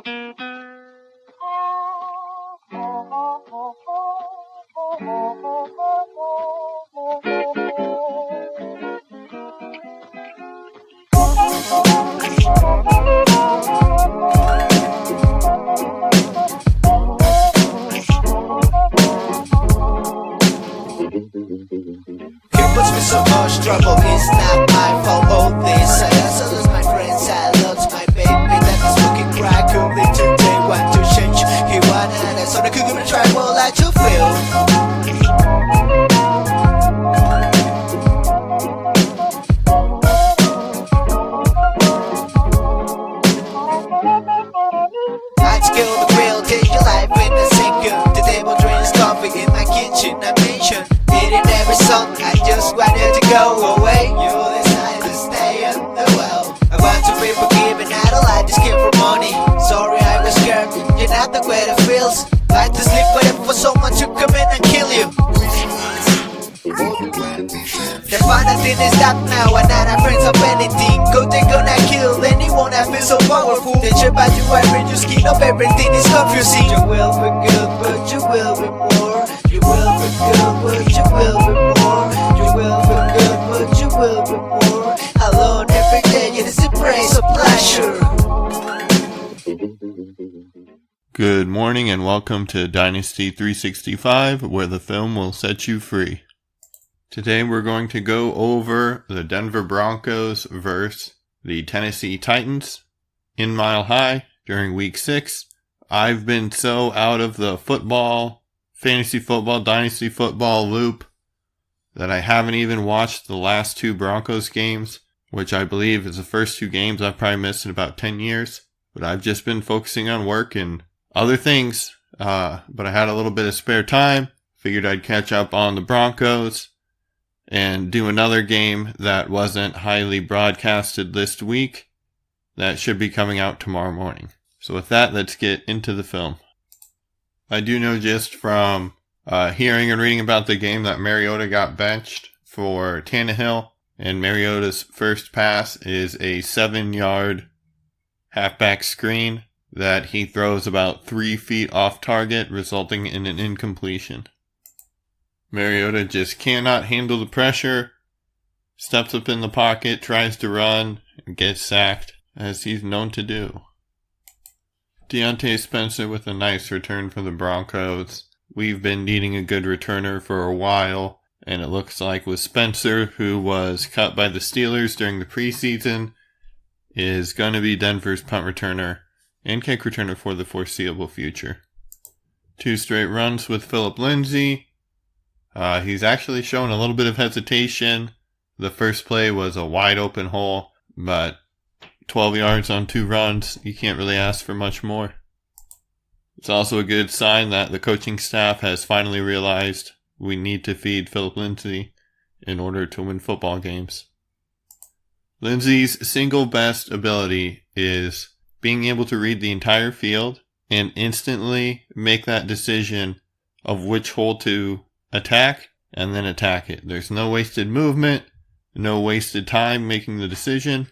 So much trouble, it's not my fault. All this I also lose my friends, I lost my baby that is looking crack. Only today want to change. He wanted it, so the cougar will try more like to feel. I'd kill the real, take your life in a second. The devil drinks coffee in my kitchen, I mentioned eating every song, I just wanted to go away. You decided to stay in the well. I want to be forgiven, I don't like this kid for money. Sorry I was scared, you're not the way it feels. Like to sleep waiting for someone to come in and kill you. That's why nothing is stop now, I'm not afraid of anything. Go they gonna kill anyone that feels so powerful. They trip about you every you skin up, everything is confusing. You will be good, but you will be more. You will be good, but you will be more. You will be good, but you will be more. Alone every day, it is a praise, a pleasure. Good morning and welcome to Dynasty 365, where the film will set you free. Today we're going to go over the Denver Broncos versus the Tennessee Titans in Mile High during Week 6. I've been so out of the football, fantasy football, dynasty football loop that I haven't even watched the last two Broncos games, which I believe is the first two games I've probably missed in about 10 years. But I've just been focusing on work and other things. But I had a little bit of spare time. Figured I'd catch up on the Broncos and do another game that wasn't highly broadcasted this week that should be coming out tomorrow morning. So with that, let's get into the film. I do know just from hearing and reading about the game that Mariota got benched for Tannehill, and Mariota's first pass is a 7-yard halfback screen that he throws about 3 feet off target, resulting in an incompletion. Mariota just cannot handle the pressure, steps up in the pocket, tries to run, and gets sacked, as he's known to do. Deontay Spencer with a nice return for the Broncos. We've been needing a good returner for a while, and it looks like with Spencer, who was cut by the Steelers during the preseason, is going to be Denver's punt returner and kick returner for the foreseeable future. 2 straight runs with Phillip Lindsay. He's actually shown a little bit of hesitation. The first play was a wide open hole, but 12 yards on 2 runs, you can't really ask for much more. It's also a good sign that the coaching staff has finally realized we need to feed Phillip Lindsay in order to win football games. Lindsay's single best ability is being able to read the entire field and instantly make that decision of which hole to attack and then attack it. There's no wasted movement, no wasted time making the decision.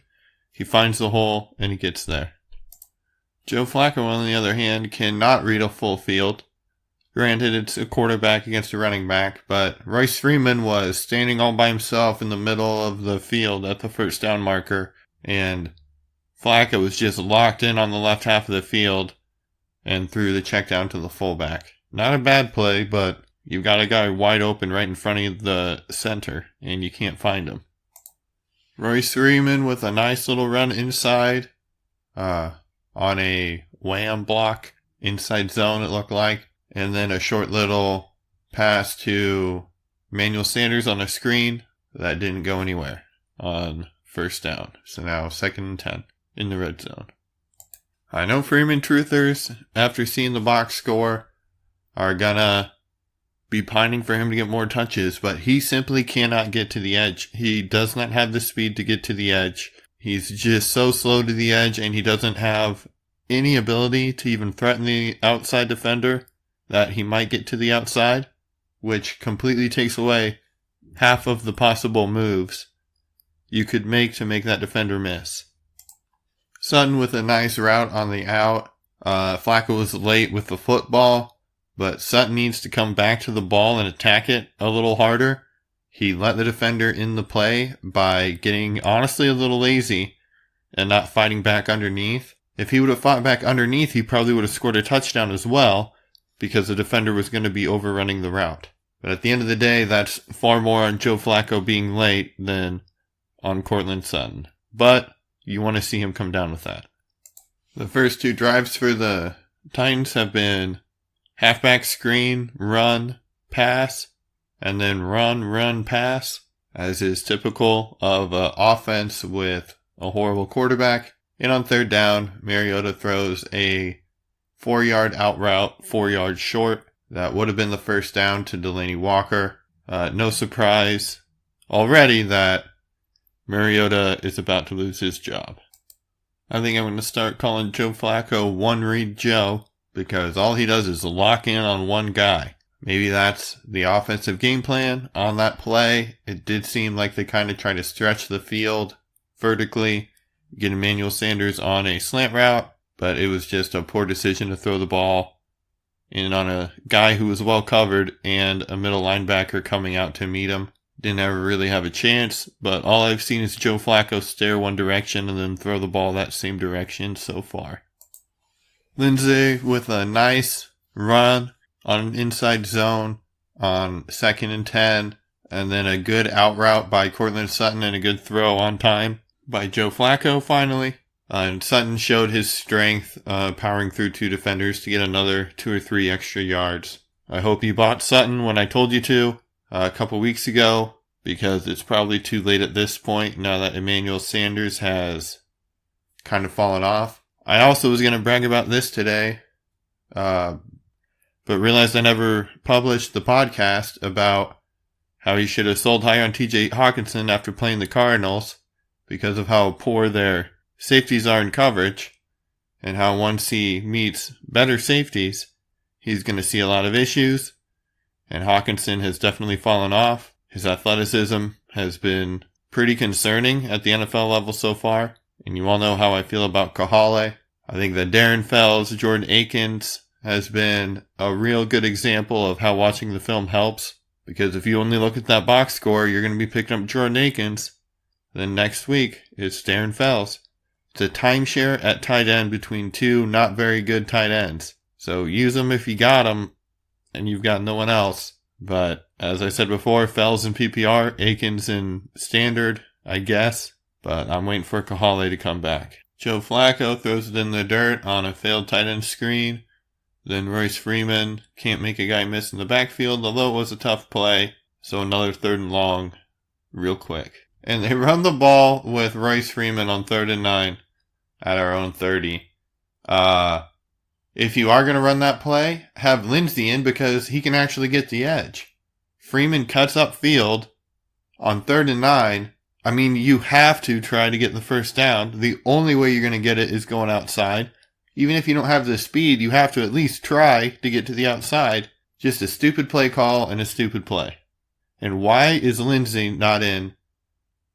He finds the hole and he gets there. Joe Flacco, on the other hand, cannot read a full field. Granted, it's a quarterback against a running back, but Royce Freeman was standing all by himself in the middle of the field at the first down marker, and Flacco was just locked in on the left half of the field and threw the check down to the fullback. Not a bad play, but you've got a guy wide open right in front of the center, and you can't find him. Royce Freeman with a nice little run inside, on a wham block, inside zone it looked like, and then a short little pass to Emmanuel Sanders on a screen that didn't go anywhere on first down. So now 2nd and 10 in the red zone. I know Freeman truthers, after seeing the box score, are gonna be pining for him to get more touches, but he simply cannot get to the edge. He does not have the speed to get to the edge. He's just so slow to the edge, and he doesn't have any ability to even threaten the outside defender that he might get to the outside, which completely takes away half of the possible moves you could make to make that defender miss. Sutton with a nice route on the out. Flacco was late with the football, but Sutton needs to come back to the ball and attack it a little harder. He let the defender in the play by getting honestly a little lazy and not fighting back underneath. If he would have fought back underneath, he probably would have scored a touchdown as well, because the defender was going to be overrunning the route. But at the end of the day, that's far more on Joe Flacco being late than on Courtland Sutton. But you want to see him come down with that. The first 2 drives for the Titans have been halfback screen, run, pass, and then run, pass, as is typical of an offense with a horrible quarterback. And on third down, Mariota throws a 4-yard out route, 4 yards short. That would have been the first down to Delaney Walker. No surprise already that Mariota is about to lose his job. I think I'm going to start calling Joe Flacco One Read Joe, because all he does is lock in on one guy. Maybe that's the offensive game plan on that play. It did seem like they kind of tried to stretch the field vertically, get Emmanuel Sanders on a slant route, but it was just a poor decision to throw the ball in on a guy who was well covered and a middle linebacker coming out to meet him. Didn't ever really have a chance, but all I've seen is Joe Flacco stare one direction and then throw the ball that same direction so far. Lindsay with a nice run on an inside zone on 2nd and 10, and then a good out route by Courtland Sutton and a good throw on time by Joe Flacco finally. And Sutton showed his strength powering through 2 defenders to get another 2 or 3 extra yards. I hope you bought Sutton when I told you to a couple weeks ago, because it's probably too late at this point now that Emmanuel Sanders has kind of fallen off. I also was going to brag about this today, but realized I never published the podcast about how he should have sold higher on TJ Hawkinson after playing the Cardinals because of how poor their safeties are in coverage, and how once he meets better safeties, he's going to see a lot of issues. And Hawkinson has definitely fallen off. His athleticism has been pretty concerning at the NFL level so far. And you all know how I feel about Kahale. I think that Darren Fells, Jordan Akins has been a real good example of how watching the film helps. Because if you only look at that box score, you're going to be picking up Jordan Akins. Then next week, it's Darren Fells. It's a timeshare at tight end between 2 not very good tight ends. So use them if you got them, and you've got no one else. But as I said before, Fells in PPR, Akins in standard, I guess. But I'm waiting for Kahale to come back. Joe Flacco throws it in the dirt on a failed tight end screen. Then Royce Freeman can't make a guy miss in the backfield, although it was a tough play. So another 3rd and long real quick. And they run the ball with Royce Freeman on 3rd and 9 at our own 30. If you are going to run that play, have Lindsay in because he can actually get the edge. Freeman cuts upfield on 3rd and 9. I mean, you have to try to get the first down. The only way you're going to get it is going outside. Even if you don't have the speed, you have to at least try to get to the outside. Just a stupid play call and a stupid play. And why is Lindsay not in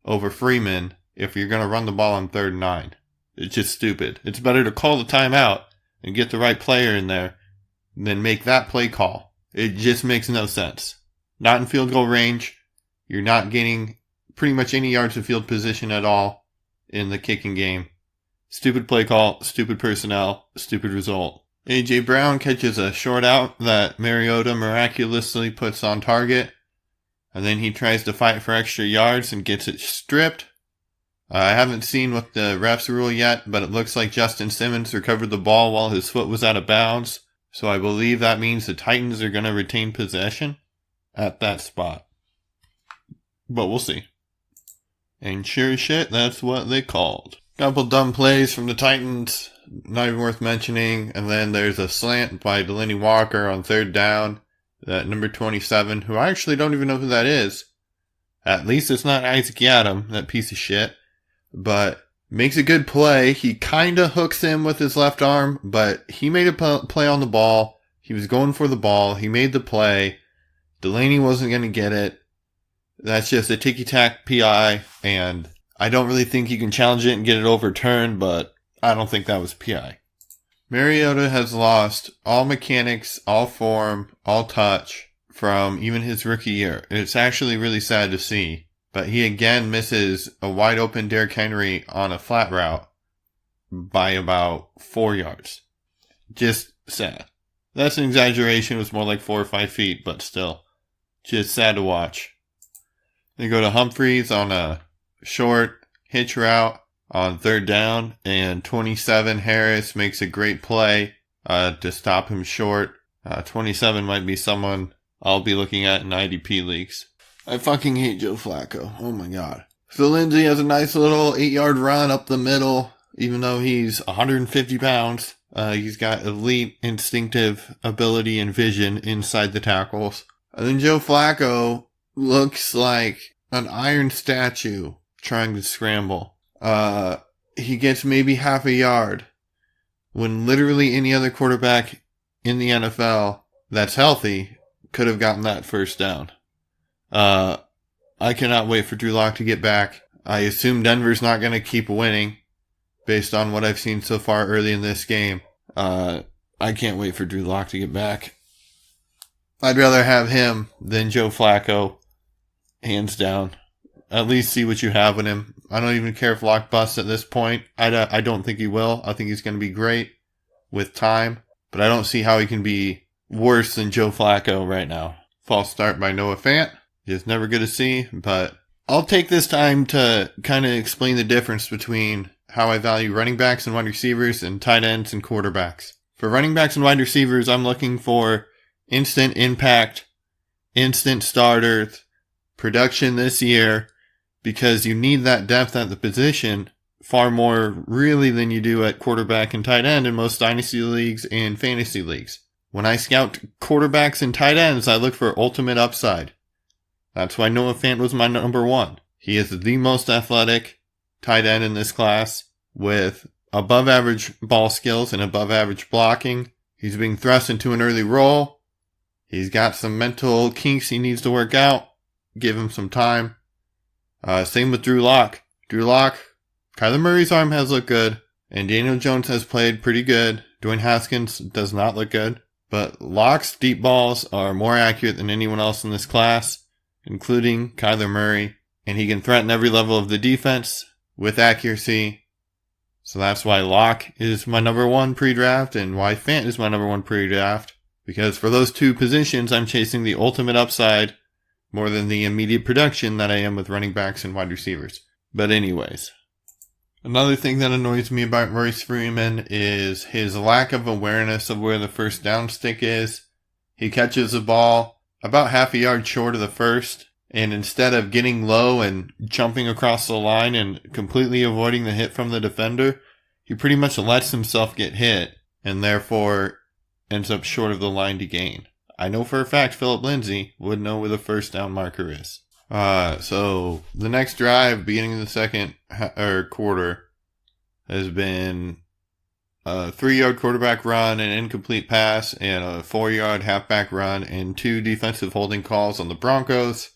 over Freeman if you're going to run the ball on 3rd and 9? It's just stupid. It's better to call the timeout and get the right player in there than make that play call. It just makes no sense. Not in field goal range. You're not gaining pretty much any yards of field position at all in the kicking game. Stupid play call, stupid personnel, stupid result. A.J. Brown catches a short out that Mariota miraculously puts on target. And then he tries to fight for extra yards and gets it stripped. I haven't seen what the refs rule yet, but it looks like Justin Simmons recovered the ball while his foot was out of bounds. So I believe that means the Titans are going to retain possession at that spot. But we'll see. And sure as shit, that's what they called. Couple dumb plays from the Titans, not even worth mentioning. And then there's a slant by Delaney Walker on 3rd down. That number 27, who I actually don't even know who that is. At least it's not Isaac Yiadom, that piece of shit. But makes a good play. He kind of hooks him with his left arm, but he made a play on the ball. He was going for the ball. He made the play. Delaney wasn't going to get it. That's just a ticky-tack PI, and I don't really think you can challenge it and get it overturned, but I don't think that was PI. Mariota has lost all mechanics, all form, all touch from even his rookie year. It's actually really sad to see. But he again misses a wide open Derrick Henry on a flat route by about 4 yards. Just sad. That's an exaggeration. It was more like 4 or 5 feet, but still. Just sad to watch. They go to Humphreys on a short hitch route on 3rd down, and 27 Harris makes a great play to stop him short. 27 might be someone I'll be looking at in IDP leagues. I fucking hate Joe Flacco. Oh my god. So Lindsay has a nice little 8-yard run up the middle, even though he's 150 pounds. He's got elite instinctive ability and vision inside the tackles. And then Joe Flacco looks like an iron statue trying to scramble. He gets maybe half a yard when literally any other quarterback in the NFL that's healthy could have gotten that first down. I cannot wait for Drew Lock to get back. I assume Denver's not going to keep winning based on what I've seen so far early in this game. I can't wait for Drew Lock to get back. I'd rather have him than Joe Flacco, hands down. At least see what you have in him. I don't even care if Lock busts at this point. I don't think he will. I think he's going to be great with time. But I don't see how he can be worse than Joe Flacco right now. False start by Noah Fant. Just never good to see. But I'll take this time to kind of explain the difference between how I value running backs and wide receivers and tight ends and quarterbacks. For running backs and wide receivers, I'm looking for instant impact, instant starters, production this year, because you need that depth at the position far more really than you do at quarterback and tight end in most dynasty leagues and fantasy leagues. When I scout quarterbacks and tight ends, I look for ultimate upside. That's why Noah Fant was my number 1. He is the most athletic tight end in this class with above average ball skills and above average blocking. He's being thrust into an early role. He's got some mental kinks he needs to work out. Give him some time. Same with Drew Lock. Drew Lock, Kyler Murray's arm has looked good, and Daniel Jones has played pretty good. Dwayne Haskins does not look good, but Lock's deep balls are more accurate than anyone else in this class, including Kyler Murray, and he can threaten every level of the defense with accuracy. So that's why Lock is my number 1 pre-draft, and why Fant is my number 1 pre-draft, because for those 2 positions, I'm chasing the ultimate upside more than the immediate production that I am with running backs and wide receivers. But anyways, another thing that annoys me about Royce Freeman is his lack of awareness of where the first down stick is. He catches the ball about half a yard short of the first, and instead of getting low and jumping across the line and completely avoiding the hit from the defender, he pretty much lets himself get hit and therefore ends up short of the line to gain. I know for a fact Philip Lindsay would know where the first down marker is. So the next drive, beginning of the second quarter, has been a 3-yard quarterback run, an incomplete pass, and a 4-yard halfback run, and 2 defensive holding calls on the Broncos.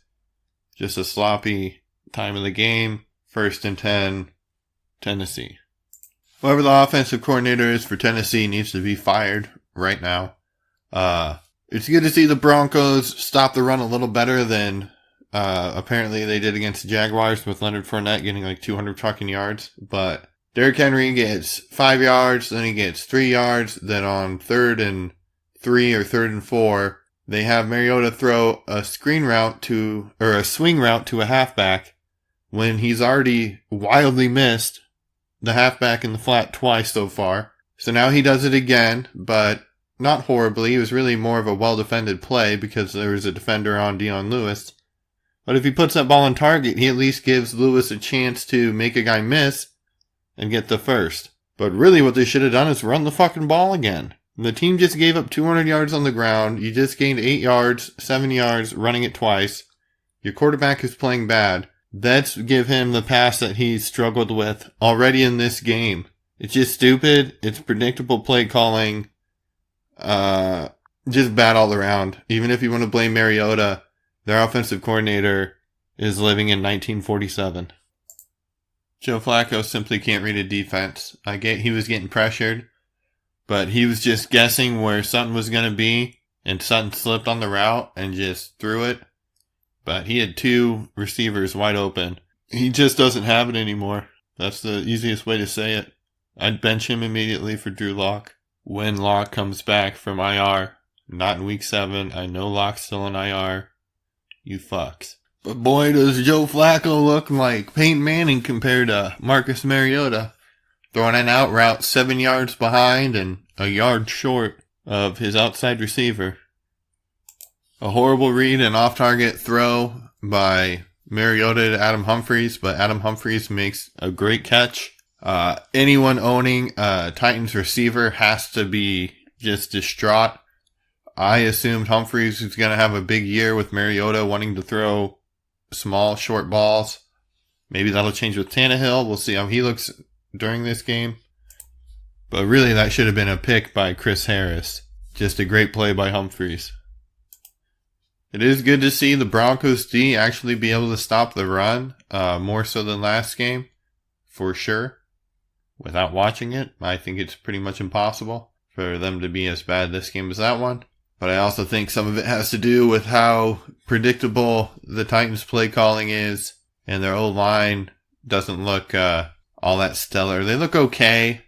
Just a sloppy time of the game. 1st and 10, Tennessee. Whoever the offensive coordinator is for Tennessee needs to be fired right now. It's good to see the Broncos stop the run a little better than apparently they did against the Jaguars with Leonard Fournette getting like 200 fucking yards. But Derrick Henry gets 5 yards, then he gets 3 yards. Then on 3rd and 3 or 3rd and 4, they have Mariota throw a swing route to a halfback when he's already wildly missed the halfback in the flat twice so far. So now he does it again, but not horribly. It was really more of a well-defended play because there was a defender on Dion Lewis. But if he puts that ball on target, he at least gives Lewis a chance to make a guy miss and get the first. But really what they should have done is run the fucking ball again. The team just gave up 200 yards on the ground. You just gained 8 yards, 7 yards, running it twice. Your quarterback is playing bad. Let's give him the pass that he's struggled with already in this game. It's just stupid. It's predictable play calling. Just bad all around. Even if you want to blame Mariota, their offensive coordinator is living in 1947. Joe Flacco simply can't read a defense. I get he was getting pressured, but he was just guessing where Sutton was going to be, and Sutton slipped on the route and just threw it. But he had 2 receivers wide open. He just doesn't have it anymore. That's the easiest way to say it. I'd bench him immediately for Drew Lock when Lock comes back from IR. Not in week 7. I know Lock's still in IR. You fucks. But boy, does Joe Flacco look like Peyton Manning compared to Marcus Mariota. Throwing an out route 7 yards behind and a yard short of his outside receiver. A horrible read and off-target throw by Mariota to Adam Humphries, but Adam Humphries makes a great catch. Anyone owning a Titans receiver has to be just distraught. I assumed Humphries was going to have a big year with Mariota wanting to throw small, short balls. Maybe that'll change with Tannehill. We'll see how he looks during this game. But really, that should have been a pick by Chris Harris. Just a great play by Humphries. It is good to see the Broncos D actually be able to stop the run, more so than last game, for sure. Without watching it, I think it's pretty much impossible for them to be as bad this game as that one. But I also think some of it has to do with how predictable the Titans' play calling is, and their O-line doesn't look all that stellar. They look okay,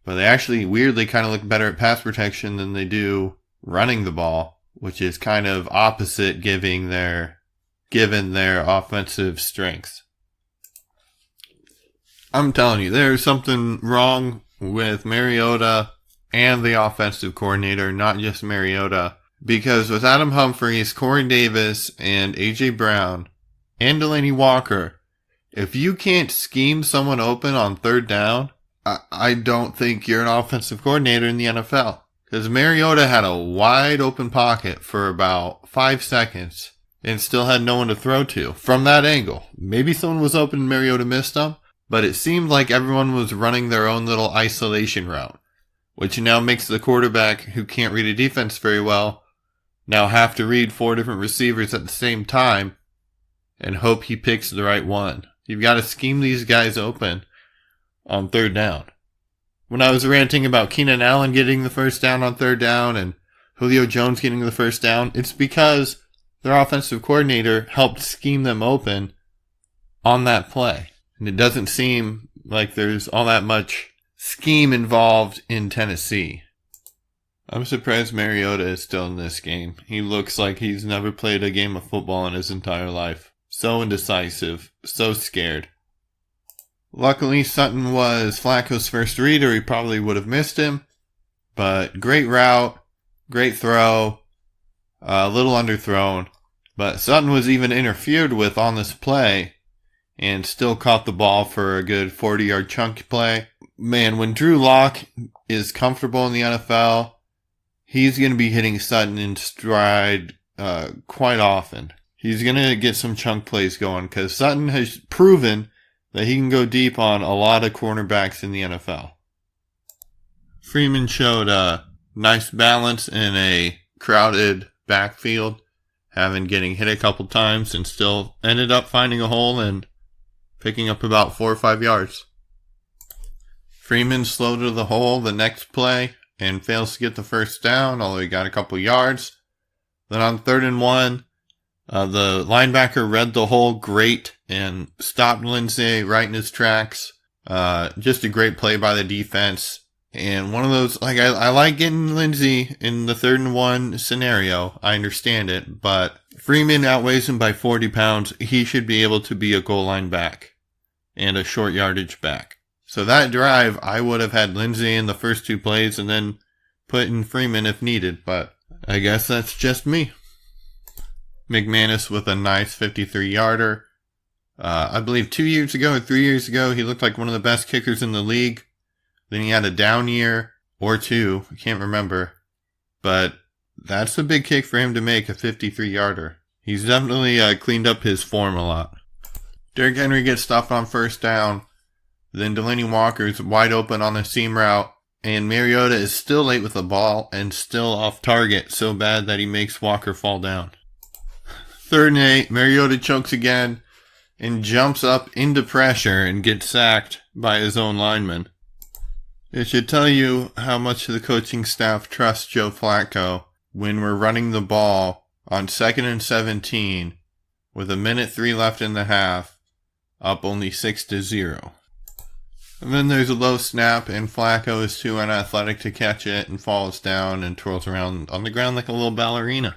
but they actually weirdly kind of look better at pass protection than they do running the ball, which is kind of opposite given their offensive strengths. I'm telling you, there's something wrong with Mariota and the offensive coordinator, not just Mariota. Because with Adam Humphries, Corey Davis, and A.J. Brown, and Delaney Walker, if you can't scheme someone open on 3rd down, I don't think you're an offensive coordinator in the NFL. Because Mariota had a wide open pocket for about 5 seconds and still had no one to throw to from that angle. Maybe someone was open and Mariota missed them, but it seemed like everyone was running their own little isolation route, which now makes the quarterback who can't read a defense very well now have to read 4 different receivers at the same time and hope he picks the right one. You've got to scheme these guys open on 3rd down. When I was ranting about Keenan Allen getting the first down on 3rd down and Julio Jones getting the first down, it's because their offensive coordinator helped scheme them open on that play. And it doesn't seem like there's all that much scheme involved in Tennessee. I'm surprised Mariota is still in this game. He looks like he's never played a game of football in his entire life. So indecisive, so scared. Luckily, Sutton was Flacco's first read, or he probably would have missed him. But great route, great throw, a little underthrown. But Sutton was even interfered with on this play and still caught the ball for a good 40-yard chunk play. Man, when Drew Lock is comfortable in the NFL, he's going to be hitting Sutton in stride quite often. He's going to get some chunk plays going because Sutton has proven that he can go deep on a lot of cornerbacks in the NFL. Freeman showed a nice balance in a crowded backfield, getting hit a couple times and still ended up finding a hole and picking up about 4 or 5 yards. Freeman slowed to the hole the next play and fails to get the first down, although he got a couple yards. Then on 3rd and 1, the linebacker read the hole great and stopped Lindsay right in his tracks. Just a great play by the defense. And one of those, I like getting Lindsay in the 3rd and 1 scenario. I understand it, but Freeman outweighs him by 40 pounds. He should be able to be a goal line back and a short yardage back. So that drive, I would have had Lindsay in the first 2 plays and then put in Freeman if needed, but I guess that's just me. McManus with a nice 53-yarder. I believe 2 years ago or 3 years ago, he looked like one of the best kickers in the league. Then he had a down year or 2. I can't remember. But that's a big kick for him to make, a 53-yarder. He's definitely cleaned up his form a lot. Derrick Henry gets stopped on 1st down. Then Delaney Walker's wide open on the seam route. And Mariota is still late with the ball and still off target so bad that he makes Walker fall down. 3rd and 8, Mariota chokes again and jumps up into pressure and gets sacked by his own lineman. It should tell you how much the coaching staff trusts Joe Flacco when we're running the ball on 2nd and 17 with 1:03 left in the half, up only 6-0. And then there's a low snap, and Flacco is too unathletic to catch it and falls down and twirls around on the ground like a little ballerina.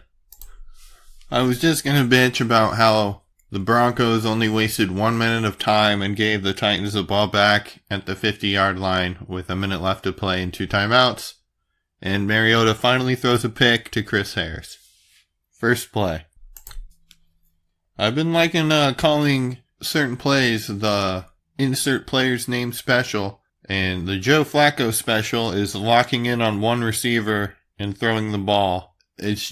I was just going to bitch about how the Broncos only wasted 1 minute of time and gave the Titans the ball back at the 50-yard line with 1 minute left to play and 2 timeouts. And Mariota finally throws a pick to Chris Harris. First play. I've been liking calling certain plays the insert player's name special, and the Joe Flacco special is locking in on one receiver and throwing the ball. It's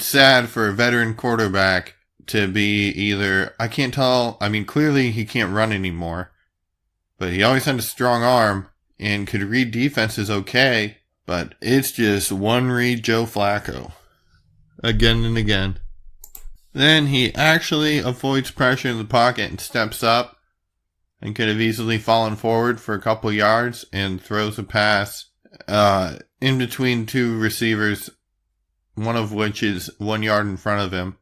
sad for a veteran quarterback to be either, I can't tell, clearly he can't run anymore, but he always had a strong arm and could read defenses okay, but it's just one read Joe Flacco. Again and again. Then he actually avoids pressure in the pocket and steps up and could have easily fallen forward for a couple yards and throws a pass in between 2 receivers, one of which is 1 yard in front of him.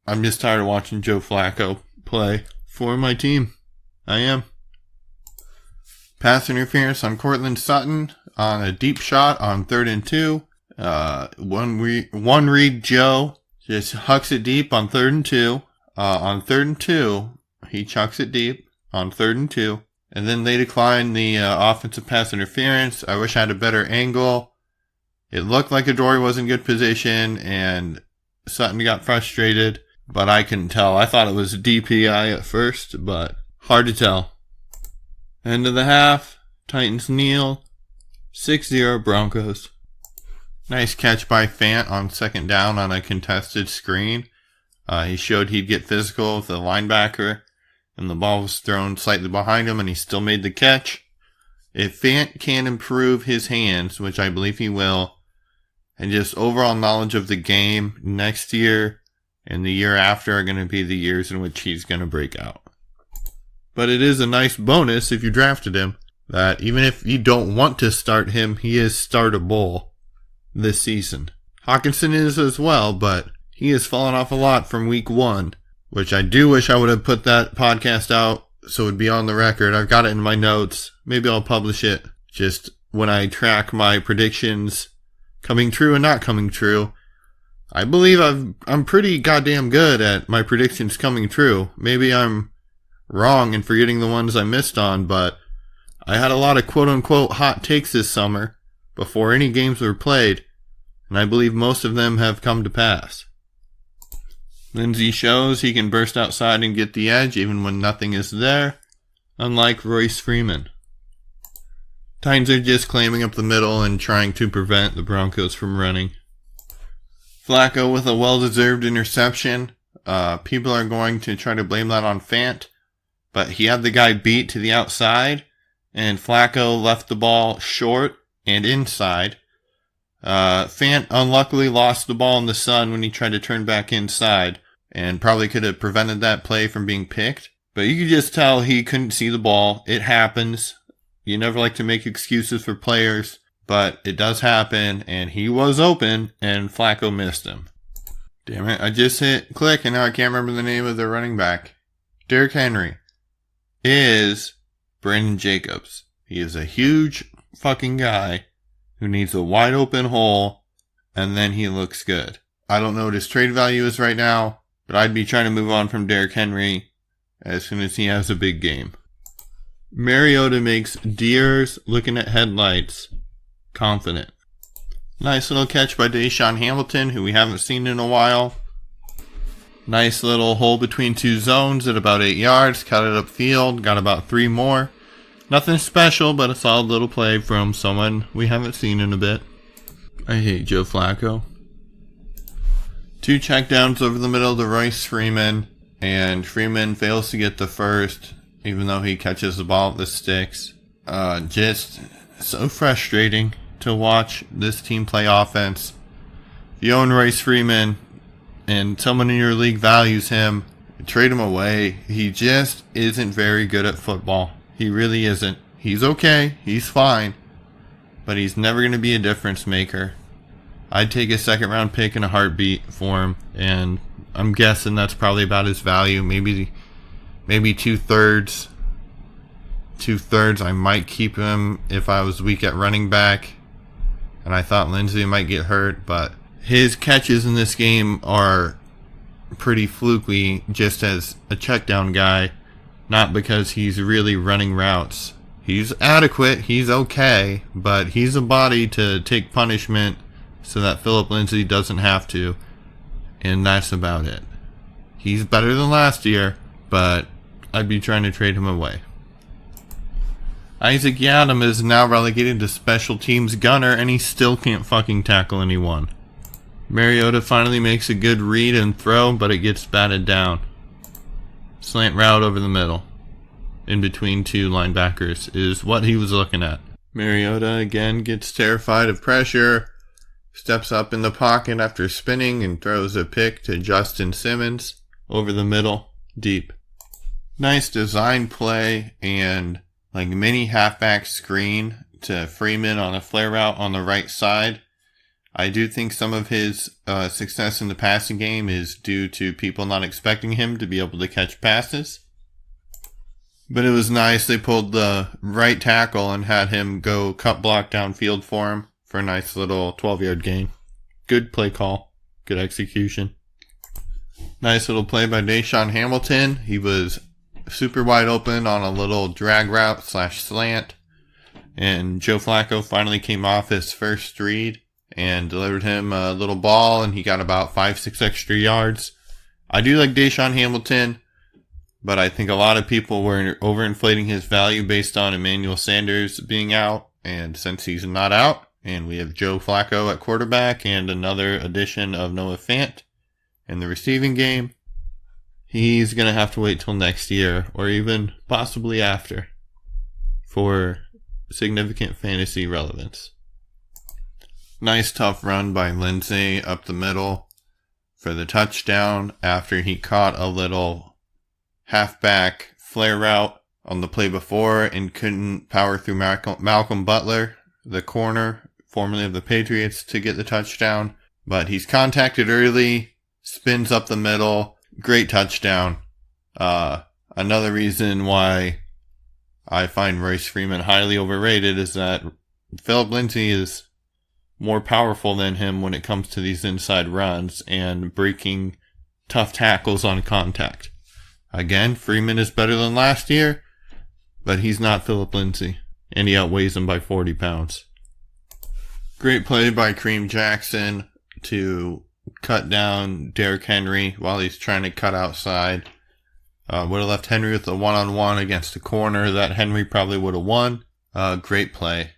I'm just tired of watching Joe Flacco play for my team. I am. Pass interference on Cortland Sutton on a deep shot on 3rd and 2. One read Joe just hucks it deep on 3rd and 2. On 3rd and 2, he chucks it deep on 3rd and 2. And then they decline the offensive pass interference. I wish I had a better angle. It looked like Adoree was in good position, and Sutton got frustrated, but I couldn't tell. I thought it was DPI at first, but hard to tell. End of the half, Titans kneel, 6-0 Broncos. Nice catch by Fant on 2nd down on a contested screen. He showed he'd get physical with the linebacker, and the ball was thrown slightly behind him, and he still made the catch. If Fant can improve his hands, which I believe he will, and just overall knowledge of the game, next year and the year after are going to be the years in which he's going to break out. But it is a nice bonus if you drafted him, that even if you don't want to start him, he is startable this season. Hawkinson is as well, but he has fallen off a lot from week 1, which I do wish I would have put that podcast out so it would be on the record. I've got it in my notes. Maybe I'll publish it just when I track my predictions coming true and not coming true. I believe I'm pretty goddamn good at my predictions coming true. Maybe I'm wrong and forgetting the ones I missed on, but I had a lot of quote-unquote hot takes this summer before any games were played, and I believe most of them have come to pass. Lindsay shows he can burst outside and get the edge even when nothing is there, unlike Royce Freeman. Titans are just claiming up the middle and trying to prevent the Broncos from running. Flacco with a well-deserved interception. People are going to try to blame that on Fant, but he had the guy beat to the outside, and Flacco left the ball short and inside. Fant unluckily lost the ball in the sun when he tried to turn back inside, and probably could have prevented that play from being picked. But you could just tell he couldn't see the ball. It happens. You never like to make excuses for players, but it does happen, and he was open, and Flacco missed him. Damn it, I just hit click, and now I can't remember the name of the running back. Derrick Henry is Brandon Jacobs. He is a huge fucking guy who needs a wide open hole, and then he looks good. I don't know what his trade value is right now, but I'd be trying to move on from Derrick Henry as soon as he has a big game. Mariota makes deers looking at headlights confident. Nice little catch by Deshaun Hamilton, who we haven't seen in a while. Nice little hole between 2 zones at about 8 yards. Cut it upfield. Got about 3 more. Nothing special, but a solid little play from someone we haven't seen in a bit. I hate Joe Flacco. 2 checkdowns over the middle to Royce Freeman, and Freeman fails to get the first, even though he catches the ball at the sticks. Just so frustrating to watch this team play offense. If you own Royce Freeman and someone in your league values him, trade him away. He just isn't very good at football. He really isn't. He's okay. He's fine. But he's never going to be a difference maker. I'd take a second round pick in a heartbeat for him. And I'm guessing that's probably about his value. Maybe 2/3. 2/3. I might keep him if I was weak at running back. And I thought Lindsey might get hurt. But his catches in this game are pretty fluky just as a check down guy. Not because he's really running routes. He's adequate, he's okay, but he's a body to take punishment so that Philip Lindsay doesn't have to. And that's about it. He's better than last year, but I'd be trying to trade him away. Isaac Yiadom is now relegated to special teams gunner, and he still can't fucking tackle anyone. Mariota finally makes a good read and throw, but it gets batted down. Slant route over the middle, in between two linebackers, is what he was looking at. Mariota again gets terrified of pressure, steps up in the pocket after spinning and throws a pick to Justin Simmons over the middle, deep. Nice design play and like mini halfback screen to Freeman on a flare route on the right side. I do think some of his success in the passing game is due to people not expecting him to be able to catch passes. But it was nice. They pulled the right tackle and had him go cut block downfield for him for a nice little 12-yard gain. Good play call. Good execution. Nice little play by Deshaun Hamilton. He was super wide open on a little drag route / slant. And Joe Flacco finally came off his first read and delivered him a little ball, and he got about 5-6 extra yards. I do like Deshaun Hamilton, but I think a lot of people were overinflating his value based on Emmanuel Sanders being out, and since he's not out, and we have Joe Flacco at quarterback and another addition of Noah Fant in the receiving game, he's going to have to wait till next year, or even possibly after, for significant fantasy relevance. Nice tough run by Lindsay up the middle for the touchdown after he caught a little halfback flare route on the play before and couldn't power through Malcolm Butler, the corner, formerly of the Patriots, to get the touchdown. But he's contacted early, spins up the middle, great touchdown. Another reason why I find Royce Freeman highly overrated is that Philip Lindsay is more powerful than him when it comes to these inside runs and breaking tough tackles on contact. Again, Freeman is better than last year, but he's not Philip Lindsay, and he outweighs him by 40 pounds. Great play by Kareem Jackson to cut down Derrick Henry while he's trying to cut outside. Would have left Henry with a one-on-one against a corner that Henry probably would have won. Great play.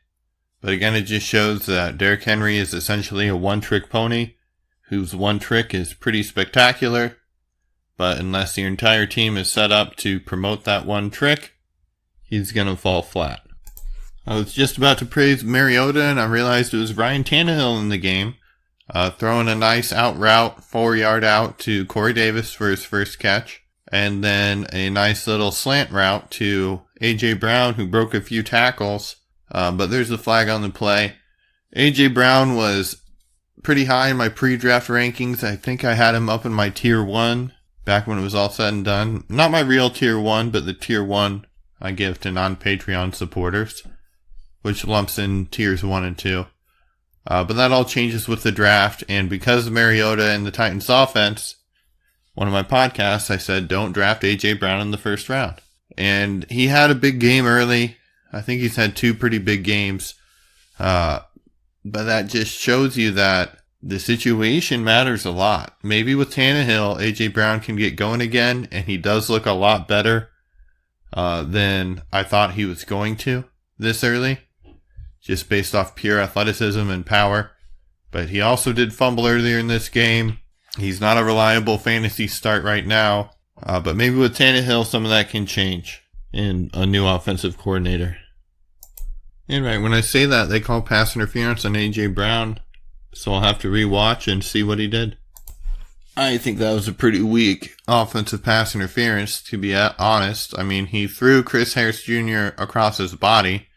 But again, it just shows that Derrick Henry is essentially a one-trick pony, whose one trick is pretty spectacular, but unless your entire team is set up to promote that one trick, he's going to fall flat. I was just about to praise Mariota, and I realized it was Ryan Tannehill in the game, throwing a nice out route, 4-yard out to Corey Davis for his first catch, and then a nice little slant route to A.J. Brown, who broke a few tackles. But there's the flag on the play. A.J. Brown was pretty high in my pre-draft rankings. I think I had him up in my tier 1 back when it was all said and done. Not my real tier 1, but the tier 1 I give to non-Patreon supporters, which lumps in tiers 1 and 2. But that all changes with the draft, and because of Mariota and the Titans offense, one of my podcasts, I said, don't draft A.J. Brown in the first round. And he had a big game early. I think he's had 2 pretty big games. But that just shows you that the situation matters a lot. Maybe with Tannehill, A.J. Brown can get going again, and he does look a lot better than I thought he was going to this early, just based off pure athleticism and power. But he also did fumble earlier in this game. He's not a reliable fantasy start right now. But maybe with Tannehill, some of that can change in a new offensive coordinator. And right, when I say that, they call pass interference on A.J. Brown, so I'll have to rewatch and see what he did. I think that was a pretty weak offensive pass interference, to be honest. I mean, he threw Chris Harris Jr. across his body,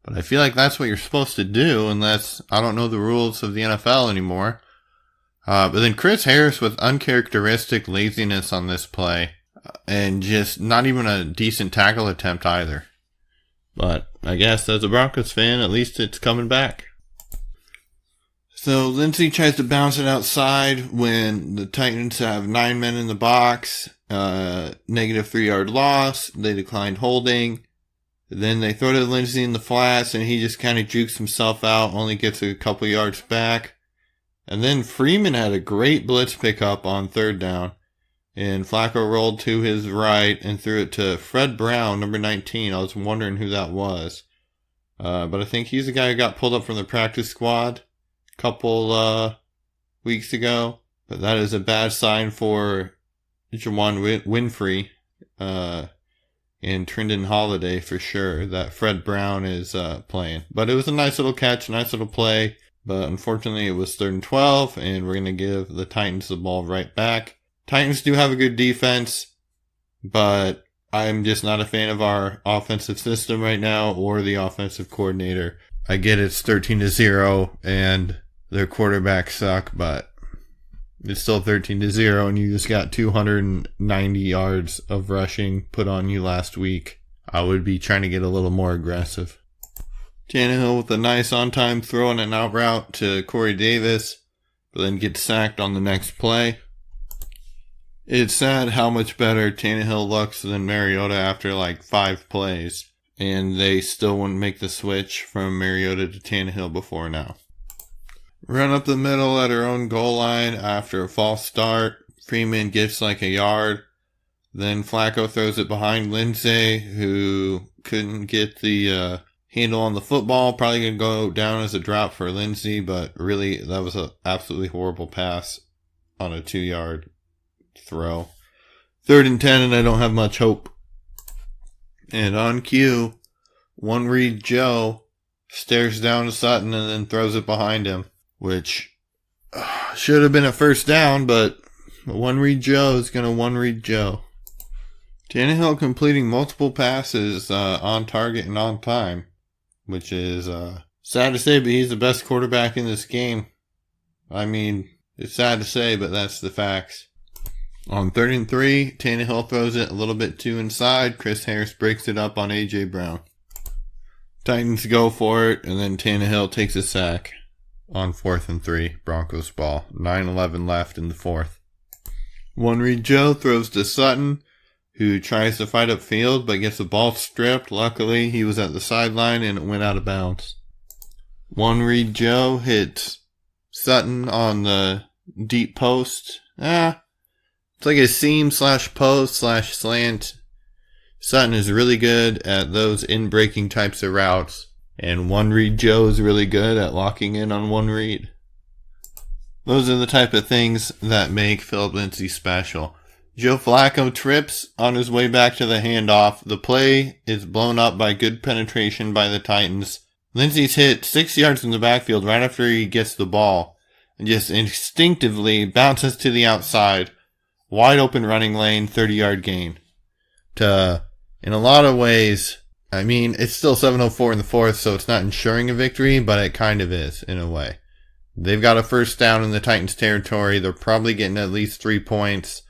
but I feel like that's what you're supposed to do unless I don't know the rules of the NFL anymore. But then Chris Harris with uncharacteristic laziness on this play and just not even a decent tackle attempt either. But I guess as a Broncos fan, at least it's coming back. So Lindsey tries to bounce it outside when the Titans have 9 men in the box, negative 3-yard loss. They declined holding. Then they throw to Lindsey in the flats and he just kind of jukes himself out, only gets a couple yards back. And then Freeman had a great blitz pickup on 3rd down. And Flacco rolled to his right and threw it to Fred Brown, number 19. I was wondering who that was. But I think he's the guy who got pulled up from the practice squad couple weeks ago, but that is a bad sign for Juwan Winfrey and Trindon Holiday for sure, that Fred Brown is playing. But it was a nice little catch, nice little play, but unfortunately it was 3rd and 12, and we're going to give the Titans the ball right back. Titans do have a good defense, but I'm just not a fan of our offensive system right now or the offensive coordinator. I get it's 13-0 and their quarterbacks suck, but it's still 13-0 and you just got 290 yards of rushing put on you last week. I would be trying to get a little more aggressive. Tannehill with a nice on-time throw and an out route to Corey Davis, but then gets sacked on the next play. It's sad how much better Tannehill looks than Mariota after like 5 plays, and they still wouldn't make the switch from Mariota to Tannehill before now. Run up the middle at our own goal line after a false start. Freeman gets like a yard. Then Flacco throws it behind Lindsey, who couldn't get the handle on the football. Probably going to go down as a drop for Lindsey, but really that was an absolutely horrible pass on a 2-yard throw. 3rd and 10, and I don't have much hope. And on cue, One Read Joe stares down to Sutton and then throws it behind him, which should have been a first down, but One Read Joe is going to One Read Joe. Tannehill completing multiple passes on target and on time, which is sad to say, but he's the best quarterback in this game. I mean, it's sad to say, but that's the facts. On 3rd and 3, Tannehill throws it a little bit too inside. Chris Harris breaks it up on A.J. Brown. Titans go for it, and then Tannehill takes a sack on 4th and 3. Broncos ball. 9:11 left in the 4th. One Read Joe throws to Sutton, who tries to fight upfield, but gets the ball stripped. Luckily, he was at the sideline, and it went out of bounds. One Read Joe hits Sutton on the deep post. It's like a seam / post / slant. Sutton is really good at those in-breaking types of routes. And One Read Joe is really good at locking in on one read. Those are the type of things that make Philip Lindsay special. Joe Flacco trips on his way back to the handoff. The play is blown up by good penetration by the Titans. Lindsay's hit 6 yards in the backfield right after he gets the ball and just instinctively bounces to the outside. Wide open running lane, 30-yard gain. In a lot of ways, I mean, it's still 7:04 in the 4th, so it's not ensuring a victory, but it kind of is, in a way. They've got a first down in the Titans' territory. They're probably getting at least 3 points.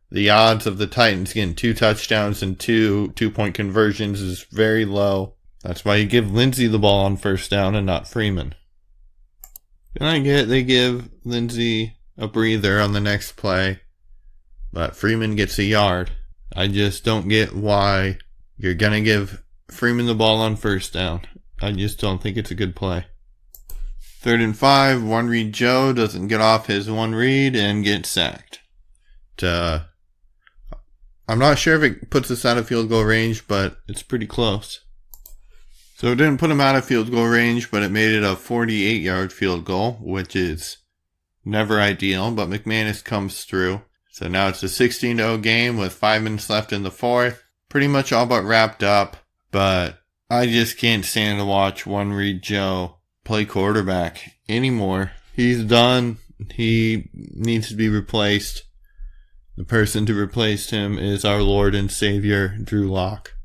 The odds of the Titans getting 2 touchdowns and 2 two-point conversions is very low. That's why you give Lindsey the ball on first down and not Freeman. And I get they give Lindsey a breather on the next play, but Freeman gets a yard. I just don't get why you're going to give Freeman the ball on first down. I just don't think it's a good play. 3rd and 5, One Read Joe doesn't get off his one read and gets sacked. I'm not sure if it puts us out of field goal range, but it's pretty close. So it didn't put him out of field goal range, but it made it a 48-yard field goal, which is never ideal, but McManus comes through. So now it's a 16-0 game with 5 minutes left in the 4th. Pretty much all but wrapped up, but I just can't stand to watch One Read Joe play quarterback anymore. He's done. He needs to be replaced. The person to replace him is our Lord and Savior, Drew Lock.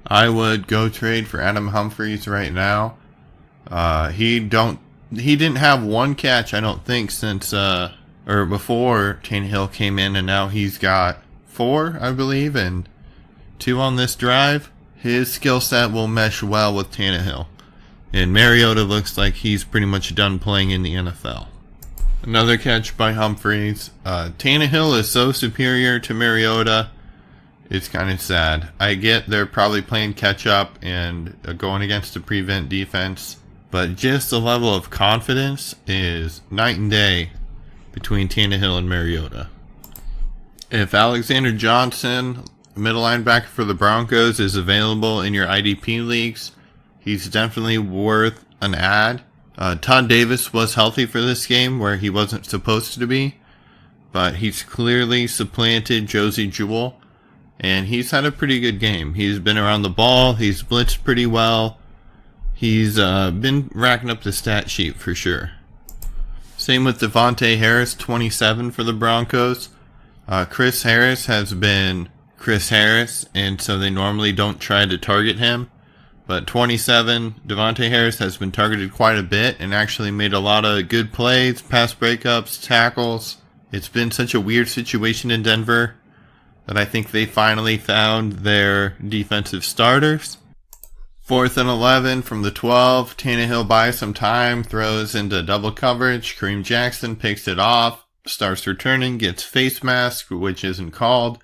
I would go trade for Adam Humphries right now. He didn't have one catch, I don't think, since or before Tannehill came in, and now he's got 4, I believe, and 2 on this drive. His skill set will mesh well with Tannehill. And Mariota looks like he's pretty much done playing in the NFL. Another catch by Humphries. Tannehill is so superior to Mariota, it's kind of sad. I get they're probably playing catch up and going against a prevent defense, but just the level of confidence is night and day between Tannehill and Mariota. If Alexander Johnson, middle linebacker for the Broncos, is available in your IDP leagues, he's definitely worth an add. Todd Davis was healthy for this game where he wasn't supposed to be, but he's clearly supplanted Josie Jewell, and he's had a pretty good game. He's been around the ball, he's blitzed pretty well, he's been racking up the stat sheet for sure. Same with Devontae Harris, 27 for the Broncos. Chris Harris has been Chris Harris, and so they normally don't try to target him. But 27, Devontae Harris has been targeted quite a bit and actually made a lot of good plays, pass breakups, tackles. It's been such a weird situation in Denver that I think they finally found their defensive starters. 4th and 11 from the 12. Tannehill buys some time, throws into double coverage. Kareem Jackson picks it off, starts returning, gets face mask, which isn't called,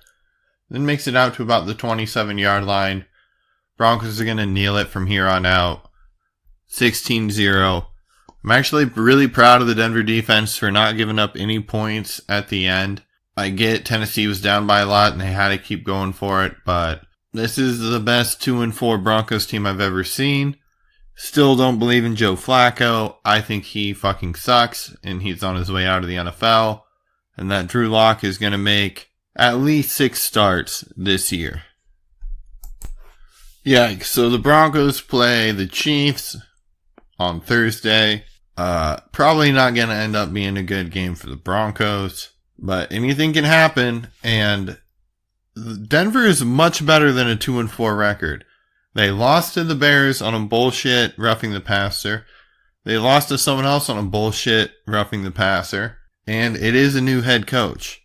then makes it out to about the 27-yard line. Broncos are going to kneel it from here on out. 16-0. I'm actually really proud of the Denver defense for not giving up any points at the end. I get Tennessee was down by a lot and they had to keep going for it, but this is the best 2-4 Broncos team I've ever seen. Still don't believe in Joe Flacco. I think he fucking sucks and he's on his way out of the NFL. And that Drew Lock is going to make at least 6 starts this year. Yikes. So the Broncos play the Chiefs on Thursday. Probably not going to end up being a good game for the Broncos, but anything can happen, and Denver is much better than a 2-4 record. They lost to the Bears on a bullshit roughing the passer. They lost to someone else on a bullshit roughing the passer, and it is a new head coach.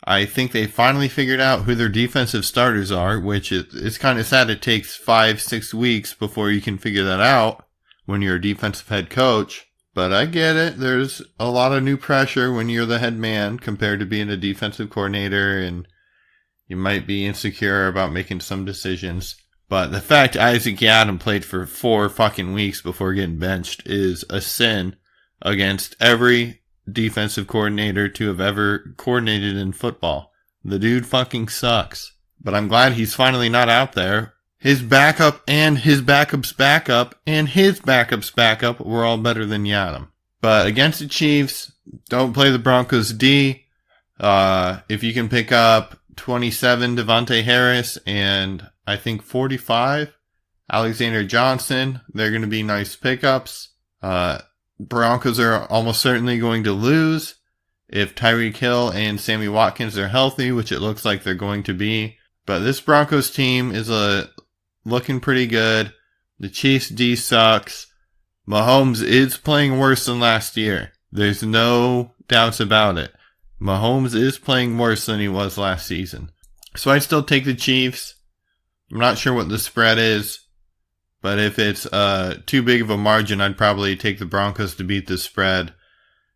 I think they finally figured out who their defensive starters are, which it's kind of sad it takes 5-6 weeks before you can figure that out when you're a defensive head coach. But I get it. There's a lot of new pressure when you're the head man compared to being a defensive coordinator, and you might be insecure about making some decisions. But the fact Isaac Yiadom played for 4 fucking weeks before getting benched is a sin against every defensive coordinator to have ever coordinated in football. The dude fucking sucks. But I'm glad he's finally not out there. His backup and his backup's backup and his backup's backup were all better than Yiadom. But against the Chiefs, don't play the Broncos D. If you can pick up 27 Devontae Harris and I think 45 Alexander Johnson, they're going to be nice pickups. Broncos are almost certainly going to lose if Tyreek Hill and Sammy Watkins are healthy, which it looks like they're going to be. But this Broncos team is looking pretty good. The Chiefs D sucks. Mahomes is playing worse than last year. There's no doubts about it. Mahomes is playing worse than he was last season. So I'd still take the Chiefs. I'm not sure what the spread is, but if it's too big of a margin, I'd probably take the Broncos to beat the spread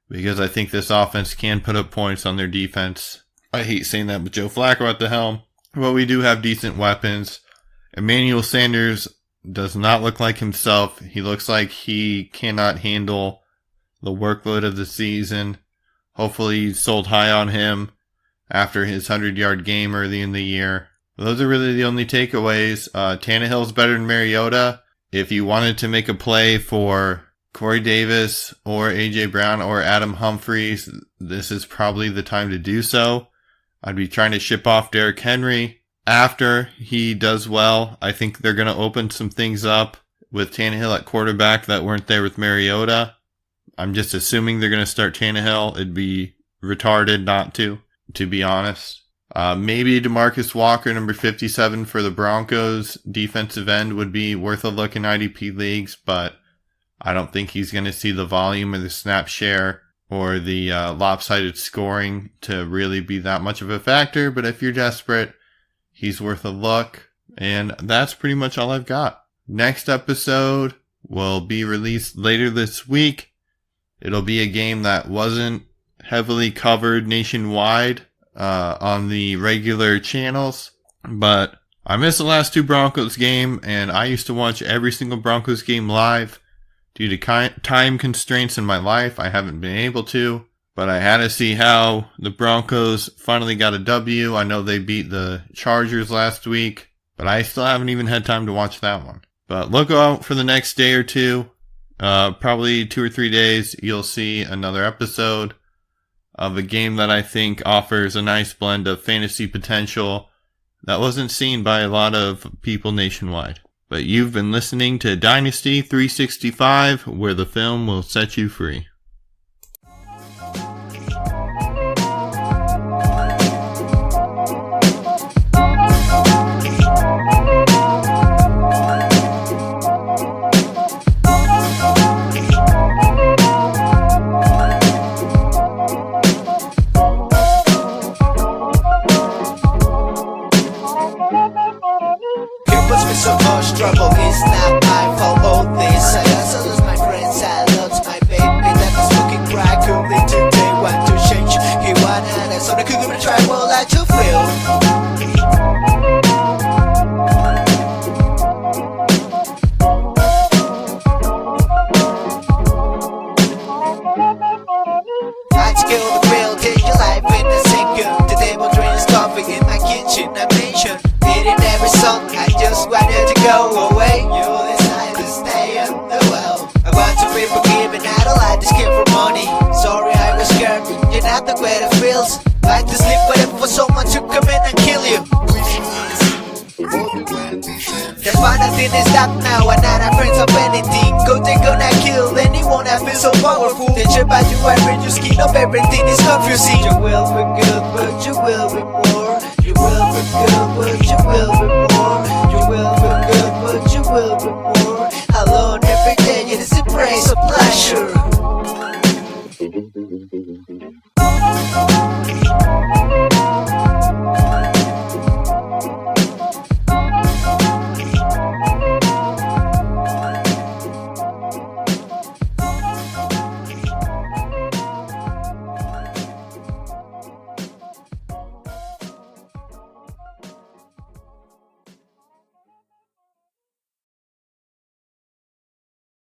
because I think this offense can put up points on their defense. I hate saying that with Joe Flacco at the helm, but we do have decent weapons. Emmanuel Sanders does not look like himself. He looks like he cannot handle the workload of the season. Hopefully you sold high on him after his 100-yard game early in the year. Those are really the only takeaways. Tannehill's better than Mariota. If you wanted to make a play for Corey Davis or A.J. Brown or Adam Humphries, this is probably the time to do so. I'd be trying to ship off Derrick Henry after he does well. I think they're going to open some things up with Tannehill at quarterback that weren't there with Mariota. I'm just assuming they're going to start Tannehill. It'd be retarded not to. to be honest. Maybe DeMarcus Walker, number 57 for the Broncos, defensive end, would be worth a look in IDP leagues, but I don't think he's going to see the volume or the snap share or the lopsided scoring to really be that much of a factor. But if you're desperate, he's worth a look. And that's pretty much all I've got. Next episode will be released later this week. It'll be a game that wasn't heavily covered nationwide on the regular channels, but I missed the last two Broncos game, and I used to watch every single Broncos game live. Due to time constraints in my life, I haven't been able to, but I had to see how the Broncos finally got a W. I know they beat the Chargers last week, but I still haven't even had time to watch that one. But look out for the next day or two, probably 2 or 3 days, you'll see another episode of a game that I think offers a nice blend of fantasy potential that wasn't seen by a lot of people nationwide. But you've been listening to Dynasty 365, where the film will set you free. So much trouble, it's not my fault, all this. I also lose my friends, I lost my baby. That was smoking crack, only today want to change. He wanted us on the cougar and try what I to feel. I'd kill the bill, take your life in a second. The devil drinks coffee in my kitchen, I mentioned in every song, I just wanted to go away. You decide to stay in the well. I want to be forgiven, I don't like this kid for money. Sorry, I was scared, you're not the way it feels. Like to sleep waiting for someone to come in and kill you. That's why nothing is stop now, I'm not afraid of anything. Go take on that kill anyone that feels so powerful. They trip out you and you skin up, everything is confusing. You will be good, but you will be more. You will be good, but